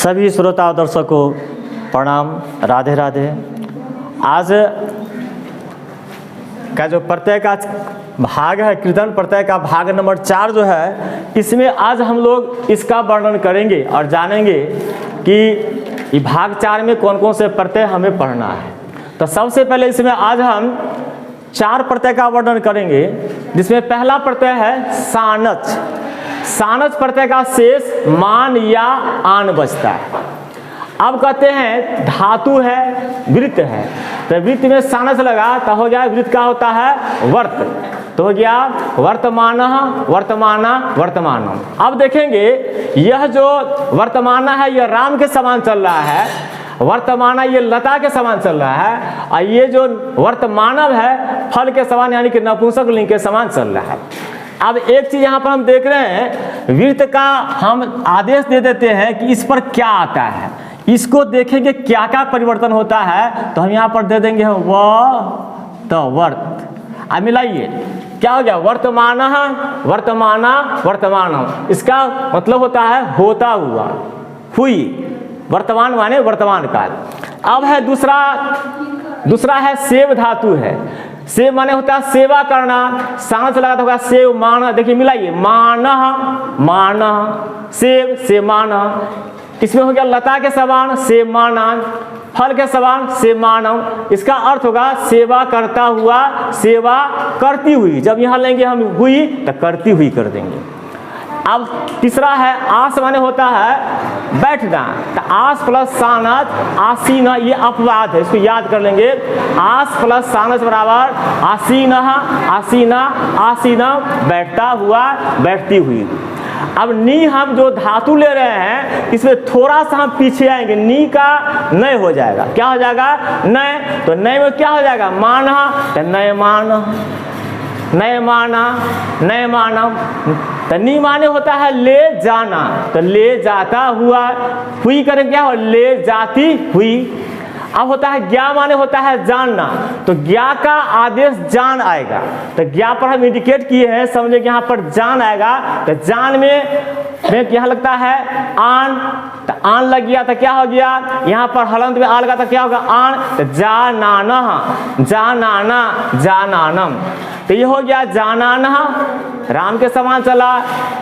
सभी श्रोता और दर्शकों को प्रणाम, राधे राधे। आज का जो प्रत्यय का भाग है, कीर्तन प्रत्यय का भाग नंबर 4 जो है, इसमें आज हम लोग इसका वर्णन करेंगे और जानेंगे कि ये भाग 4 में कौन कौन से प्रत्यय हमें पढ़ना है। तो सबसे पहले इसमें आज हम 4 प्रत्यय का वर्णन करेंगे, जिसमें पहला प्रत्यय है सानच। सानच प्रत्यय का शेष मान या आन बचता है। अब कहते हैं धातु है, वृत्त है, तो वृत्त में सानस लगा तो हो गया वृत्त का होता है वर्त, तो हो गया वर्तमान वर्तमाना वर्तमानम। अब देखेंगे यह जो वर्तमाना है यह राम के समान चल रहा है, वर्तमाना ये लता के समान चल रहा है, और ये जो वर्तमानव है फल के समान यानी कि नपुंसक लिंग के समान चल रहा है। अब एक चीज यहाँ पर हम देख रहे हैं, वृत्त का हम आदेश दे देते हैं कि इस पर क्या आता है, इसको देखेंगे क्या क्या परिवर्तन होता है, तो हम यहाँ पर दे देंगे व तो वर्त। अब मिलाइए क्या हो गया, वर्तमान वर्तमाना वर्तमान, इसका मतलब होता है होता हुआ, हुई, वर्तमान माने वर्तमान काल। अब है दूसरा है सेव धातु है। सेव माने होता है सेवा करना, सांस लगा होगा सेव मान। देखिए मिलाइए मान मान सेव से मान, इसमें हो गया लता के समान सेव माना, फल के समान सेव मानव, इसका अर्थ होगा सेवा करता हुआ, सेवा करती हुई। जब यहाँ लेंगे हम हुई तो करती हुई कर देंगे। अब तीसरा है आस माने होता है बैठना, तो आस प्लस सानस आसीना, ये अपवाद है, इसको याद कर लेंगे। आस प्लस सानस बराबर आसीना आसीना आसीना, बैठता हुआ बैठती हुई। अब नी हम जो धातु ले रहे हैं इसमें थोड़ा सा हम पीछे आएंगे, नी का नय हो जाएगा। क्या हो जाएगा नय, तो नय में क्या हो जाएगा माना, तो नय मान नय माना नय मानम। तो नी माने होता है ले जाना, तो ले जाता हुआ, हुई करें क्या हो ले जाती हुई। अब होता है ज्ञा माने होता है जानना, तो ज्ञा का आदेश जान आएगा, तो ज्ञा पर हम इंडिकेट किए हैं, समझे कि यहाँ पर जान आएगा। तो जान में यहाँ लगता है आन, तो आन लग गया तो क्या हो गया, यहाँ पर हलंत में आ लगा तो क्या होगा आन, तो जानाना जानाना जानानम। तो ये हो गया जानाना राम के समान चला,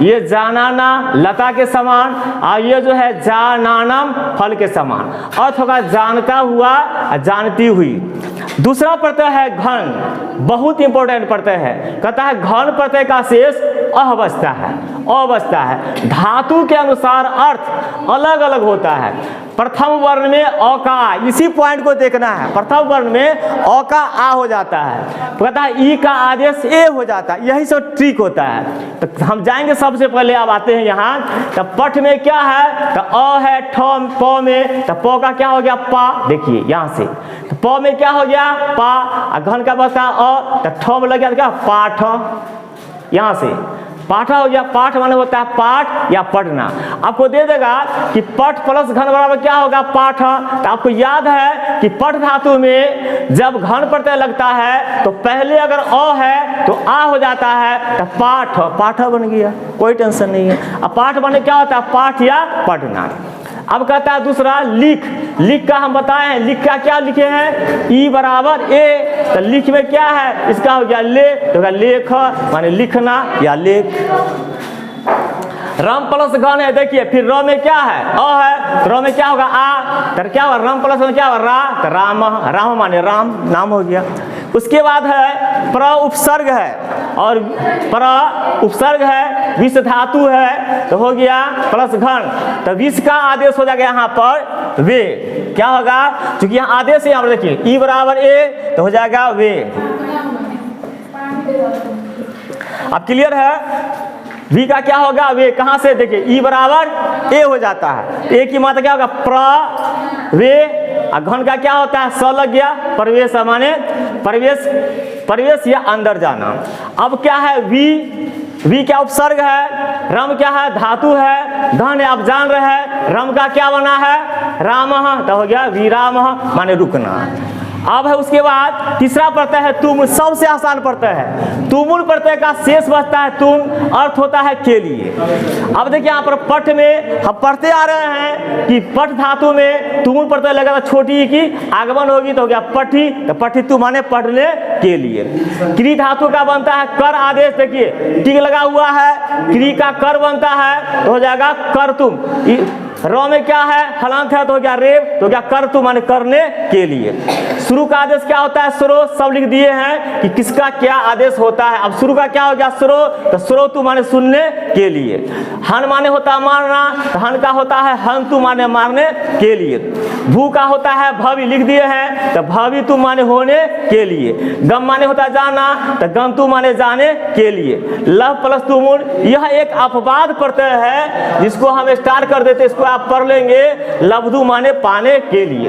ये जानाना लता के समान, और ये जो है जानानम फल के समान, अर्थ होगा जानता हुआ जानती हुई। दूसरा प्रत्यय है घन, बहुत इंपॉर्टेंट प्रत्यय है। कहता है घन प्रत्यय का शेष अह बचता है, अ बचता है। धातु के अनुसार अर्थ अलग अलग होता है। प्रथम वर्ण में अ का आ, इसी पॉइंट को देखना है। प्रथम वर्ण में अ का आ हो जाता है, कहता है ई का आदेश ए हो जाता है, यही सब ट्रिक होता है। तो हम जाएंगे सबसे पहले, अब आते हैं यहाँ। तो पठ में क्या है, तो अ है, ठ प में, तो प का क्या हो गया पा, देखिए यहाँ से, तो प में क्या हो गया पा, और घन का बचता अ, तो ठ में लग गया क्या पाठ, यहाँ से पाठा हो गया। पाठ माने होता है पाठ या पढ़ना। आपको दे देगा कि पठ प्लस घन बराबर क्या होगा पाठ। तो आपको याद है कि पठ धातु में जब घन प्रत्यय लगता है तो पहले अगर अ है तो आ हो जाता है, तो पाठ पाठ बन गया, कोई टेंशन नहीं है। अब पाठ बने क्या होता है पाठ या पढ़ना। अब कहता है दूसरा लिख, लिख का हम बताए हैं, लिख का क्या लिखे हैं ई बराबर ए, तो लिख में क्या है इसका हो गया ले, तो लेख माने लिखना या लेख। रम प्लस घन है, देखिए फिर र में क्या है अ है, तो र में क्या होगा आ, तो क्या होगा रम प्लस में क्या होगा रा, तो राम, राम माने राम नाम हो गया। उसके बाद है प्र उपसर्ग है, और प्र उपसर्ग है, विष धातु है, तो हो गया प्लस घन, तो विष का आदेश हो जाएगा यहाँ पर वे, क्या होगा क्योंकि यहाँ आदेश है, यहाँ पर देखिए ई बराबर ए, तो हो जाएगा वे। अब क्लियर है, वी का क्या होगा वे, कहाँ से देखिए ई बराबर ए हो जाता है, ए की मात्रा क्या होगा प्र वे, और घन का क्या होता है स लग गया, प्रवेश माने प्रवेश, प्रवेश या अंदर जाना। अब क्या है वी क्या उपसर्ग है, रम क्या है धातु है, धन आप जान रहे हैं, रम का क्या बना है राम, तो हो गया वी राम माने रुकना। अब है उसके बाद तीसरा प्रत्यय है तुम, सबसे आसान प्रत्यय है। तुमुल प्रत्यय का शेष बचता है तुम, अर्थ होता है के लिए। अब देखिए यहाँ पर पठ में हम पढ़ते आ रहे हैं कि पठ धातु में तुमुल प्रत्यय लगा था छोटी की आगमन होगी तो हो गया पठी, तो पठितु माने पढ़ने के लिए। क्री धातु का बनता है कर आदेश, देखिए टिक लगा हुआ है, क्री का कर बनता है तो हो जाएगा कर तुम। र में क्या है हलांत है तो हो गया रेव, तो क्या कर तू माने करने के लिए। शुरू का आदेश क्या होता है स्रो, सब लिख दिए हैं कि किसका क्या आदेश होता है। अब शुरू का क्या हो गया स्रो, तो स्रो तू माने सुनने के लिए। हन माने होता है मारना, तो हन का होता है हन तू माने मारने के लिए। भू का होता है भवि लिख दिए हैं, तो भवि तू माने होने के लिए। गम माने होता है जाना, तो गम तू माने जाने के लिए। लव प्लस तुमुल, यह एक अपवाद प्रत्यय है जिसको हम स्टार्ट कर देते, इसको आप पढ़ लेंगे, लब्धु माने पाने के लिए।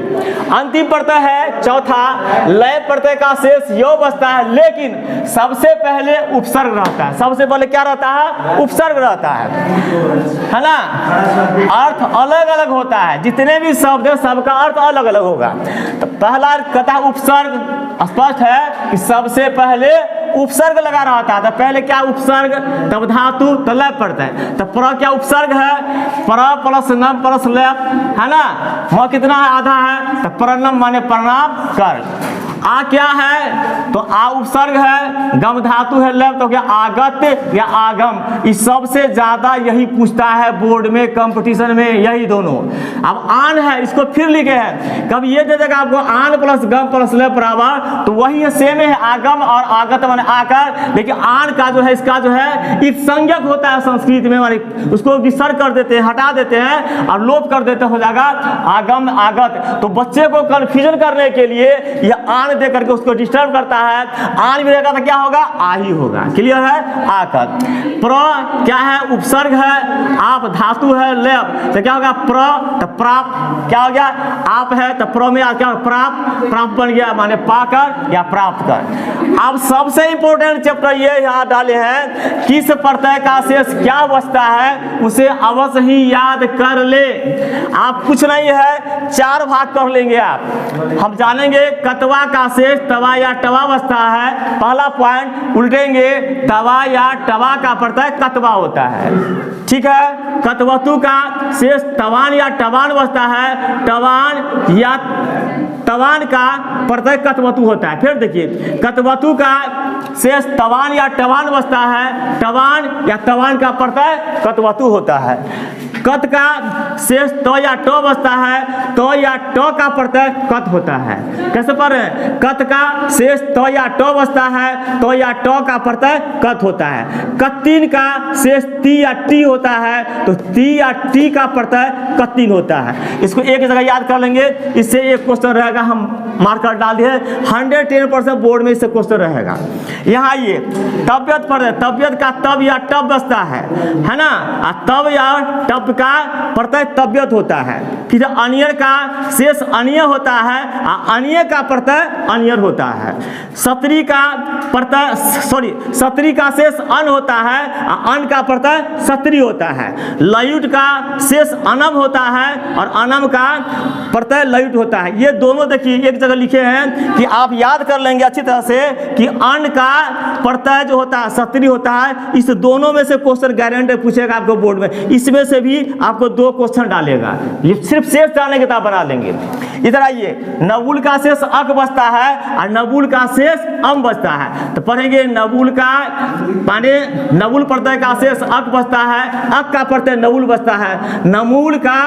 अंतिम प्रत्यय है चौथा, लय प्रत्यय का शेष यो बचता है, लेकिन सबसे पहले उपसर्ग रहता है। सबसे पहले क्या रहता है उपसर्ग रहता है ना। अर्थ अलग अलग होता है, जितने भी शब्द है सबका अर्थ अलग अलग होगा। तो पहला कहता है उपसर्ग, स्पष्ट है कि सबसे पहले उपसर्ग लगा रहता है। तो पहले क्या उपसर्ग, तब धातु, तो लय प्रत्यय। तो प्र क्या उपसर्ग है, प्र प्लस नम प्लस लय है ना। म कितना है आधा है, तो प्रणम माने प्रणाम कर। आ क्या है, तो आ उपसर्ग है, गम धातु है, लय तो क्या आगत या आगम। इस सबसे ज्यादा यही पूछता है बोर्ड में, कंपटीशन में, यही दोनों। अब आन है, इसको फिर लिखे हैं, कभी ये दे देगा आपको आन प्लस गम प्लस लय बराबर, तो वही है सेम है आगम और आगत माने आकर। लेकिन आन का जो है इसका जो है इत संज्ञक होता है संस्कृत में, माने उसको विसर्ग कर देते हैं, हटा देते हैं और लोप कर देते, हो जाएगा आगम आगत। तो बच्चे को कंफ्यूजन करने के लिए यह आन दे करके उसको डिस्टर्ब करता है। आन भी रहेगा तो क्या होगा आ ही होगा, क्लियर है। आकर प्र क्या है उपसर्ग है, आप धातु है लेप, तो क्या होगा प्र, तो प्राप्त क्या हो गया आप है, तो प्र में क्या प्राप्त, प्राप्त बन गया माने पाकर या प्राप्त कर। अब सबसे इंपॉर्टेंट चैप्टर ये यहाँ डाले हैं, किस प्रत्यय का शेष क्या बचता है उसे अवश्य ही याद कर ले। आप कुछ नहीं है, चार भाग कर लेंगे आप। हम जानेंगे कतवा का शेष तवा या टवा बचता है। पहला पॉइंट उल्टेंगे, तवा या टवा का प्रत्यय कतवा होता है, ठीक है। कतवतु का शेष तवान या टवान बचता है, टवान या तवान का प्रत्यय कतवतु होता है। फिर देखिए कतवतु का शेष तवान या टवान बचता है, टवान या तवान का प्रत्यय कतवतु होता है। कत का शेष तो या टो बचता है, तो या टो का प्रत्यय कत होता है। कैसे पढ़ रहे हैं, कत का शेष तो या टो बचता है, तो या टो का प्रत्यय कत होता है। कत्तीन का शेष ती या टी होता है, तो ती या टी का प्रत्यय कत्तीन होता है। इसको एक जगह याद कर लेंगे, इससे एक क्वेश्चन रहेगा, हम मार्कर डाल दिए 110% बोर्ड में इससे क्वेश्चन रहेगा। यहाँ ये तबियत पर है, तबियत का तब या टब बचता है ना। तब या टब का प्रत्यय तबियत होता है। फिर अनियर का शेष अनिय होता है, अनिय का प्रत्यय अनियर होता है। सत्री का प्रत्यय सत्री का शेष अन होता है, अन का प्रत्यय सत्री होता है। लयुट का शेष अनम होता है और अनम का प्रत्यय लयुट होता है। ये दोनों देखिए एक जगह लिखे हैं कि आप याद कर लेंगे अच्छी तरह से कि अन का प्रत्यय जो होता है सत्री होता है। इस दोनों में से क्वेश्चन गारंटी पूछेगा आपको बोर्ड में, इसमें से भी आपको 2 क्वेश्चन डालेगा। ये सिर्फ शेष डालने के बाद बना लेंगे। इधर आइए, नबुल का शेष अक बचता है और नबुल का शेष अम बचता है। तो पढ़ेंगे नबुल का माने नबुल प्रत्यय का शेष अक बचता है, अक का प्रत्यय नबुल बचता है। नमूल का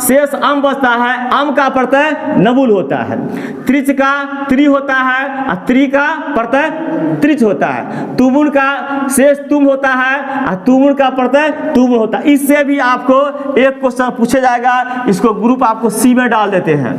शेष अम बचता है, अम का प्रत्यय नबुल होता है। त्रिच का त्रि होता है और त्रि का प्रत्यय त्रिच होता है। तुमुल का शेष तुम होता है और तुमुल का प्रत्यय तुम होता है। इससे भी आपको एक क्वेश्चन पूछा जाएगा, इसको ग्रुप आपको सी में डाल देते हैं,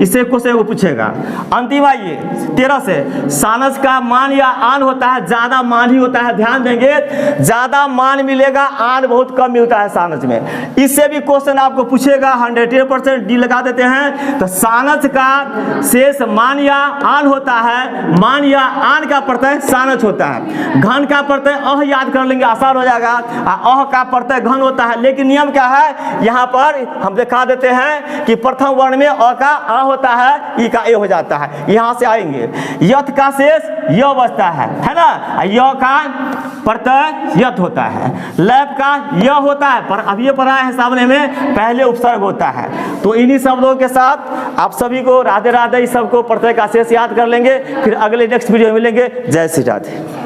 इससे क्वेश्चन वो पूछेगा। अंतिम आइए 13 से, सानस का मान या आन होता है, ज्यादा मान ही होता है। ध्यान देंगे ज्यादा मान मिलेगा, आन बहुत कम मिलता है सानस में। इससे भी क्वेश्चन आपको पूछेगा, 100% डी लगा देते हैं। तो सानस का शेष मान या आन होता है, मान या आन का प्रत्यय सानस होता है। घन का प्रत्यय अह याद कर लेंगे, आसान हो जाएगा। अह का प्रत्यय घन होता है, लेकिन नियम क्या है यहाँ पर हम दिखा देते हैं कि प्रथम वर्ण में अ का आ होता है, ई का ए हो जाता है, यहाँ से आएंगे। यथ का शेष य बचता है ना, य का प्रत्यय यथ होता है, लैप का य होता है, पर अब ये पढ़ा है सामने में पहले उपसर्ग होता है। तो इन्हीं शब्दों के साथ आप सभी को राधे राधे, इस सबको प्रत्यय का शेष याद कर लेंगे। फिर अगले नेक्स्ट वीडियो में मिलेंगे। जय श्री राधे।